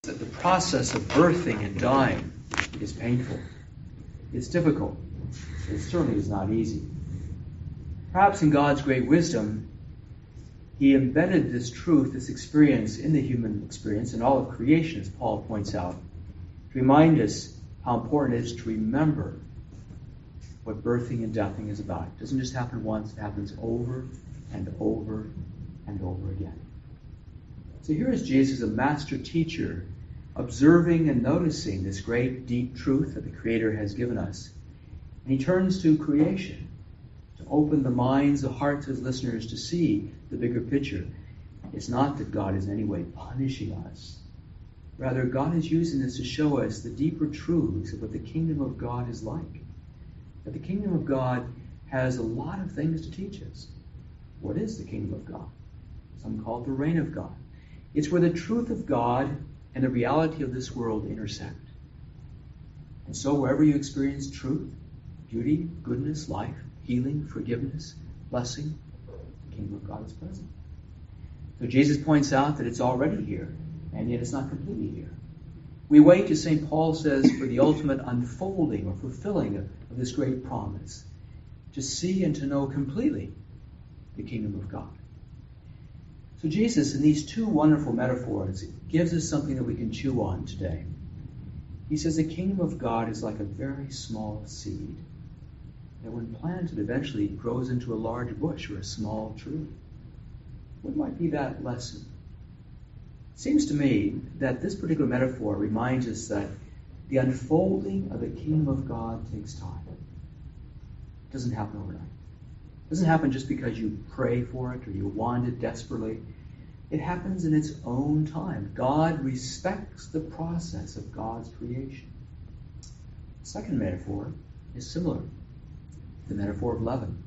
that the process of birthing and dying is painful. It's difficult. It certainly is not easy. Perhaps in God's great wisdom, He embedded this truth, this experience in the human experience, in all of creation, as Paul points out, to remind us how important it is to remember what birthing and deathing is about. It doesn't just happen once, it happens over and over and over again. So here is Jesus, a master teacher, observing and noticing this great, deep truth that the Creator has given us. And He turns to creation to open the minds, the hearts of His listeners to see the bigger picture. It's not that God is in any way punishing us. Rather, God is using this to show us the deeper truths of what the kingdom of God is like. That the kingdom of God has a lot of things to teach us. What is the kingdom of God? Some call it the reign of God. It's where the truth of God and the reality of this world intersect. And so wherever you experience truth, beauty, goodness, life, healing, forgiveness, blessing, the kingdom of God is present. So Jesus points out that it's already here, and yet it's not completely here. We wait, as St. Paul says, for the ultimate unfolding or fulfilling of this great promise, to see and to know completely the kingdom of God. So Jesus, in these two wonderful metaphors, gives us something that we can chew on today. He says the kingdom of God is like a very small seed that when planted eventually grows into a large bush or a small tree. What might be that lesson? It seems to me that this particular metaphor reminds us that the unfolding of the kingdom of God takes time. It doesn't happen overnight. It doesn't happen just because you pray for it or you want it desperately. It happens in its own time. God respects the process of God's creation. The second metaphor is similar. The metaphor of leaven.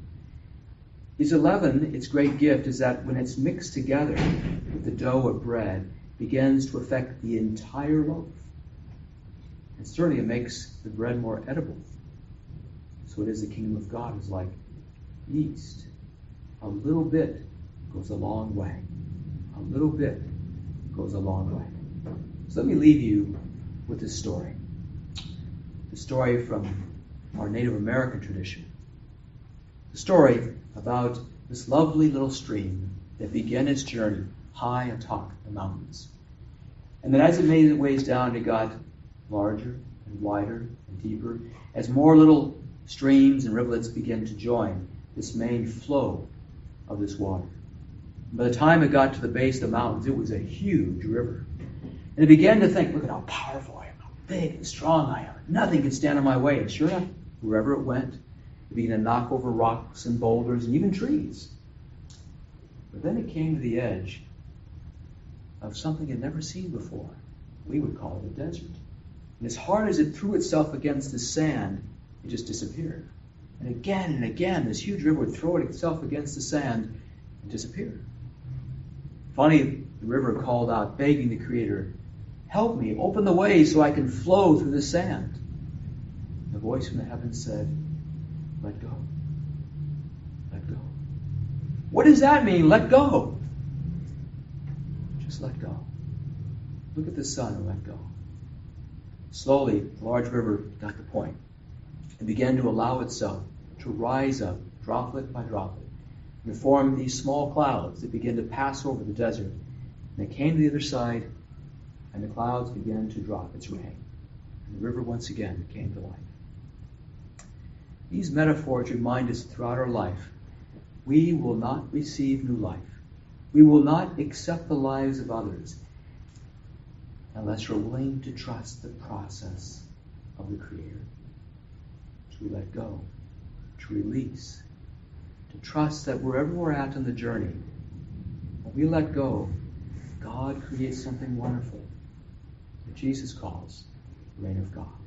Is leaven, its great gift is that when it's mixed together with the dough of bread, begins to affect the entire loaf. And certainly it makes the bread more edible. So it is the kingdom of God is like yeast. A little bit goes a long way. A little bit goes a long way. So let me leave you with this story. The story from our Native American tradition. The story about this lovely little stream that began its journey high atop the mountains. And then as it made its ways down, it got larger and wider and deeper as more little streams and rivulets began to join this main flow of this water. By the time it got to the base of the mountains, it was a huge river. And it began to think, look at how powerful I am, how big and strong I am. Nothing can stand in my way. And sure enough, wherever it went, it began to knock over rocks and boulders and even trees. But then it came to the edge of something it had never seen before. We would call it a desert. And as hard as it threw itself against the sand, it just disappeared. And again, this huge river would throw itself against the sand and disappear. Finally, the river called out, begging the Creator, help me, open the way so I can flow through the sand. The voice from the heavens said, let go. Let go. What does that mean, let go? Just let go. Look at the sun and let go. Slowly, the large river got the point and began to allow itself to rise up, droplet by droplet, and to form these small clouds that began to pass over the desert. And they came to the other side, and the clouds began to drop its rain. And the river once again came to life. These metaphors remind us throughout our life, we will not receive new life. We will not accept the lives of others unless you're willing to trust the process of the Creator. To let go, to release, to trust that wherever we're at on the journey, when we let go, God creates something wonderful that Jesus calls the reign of God.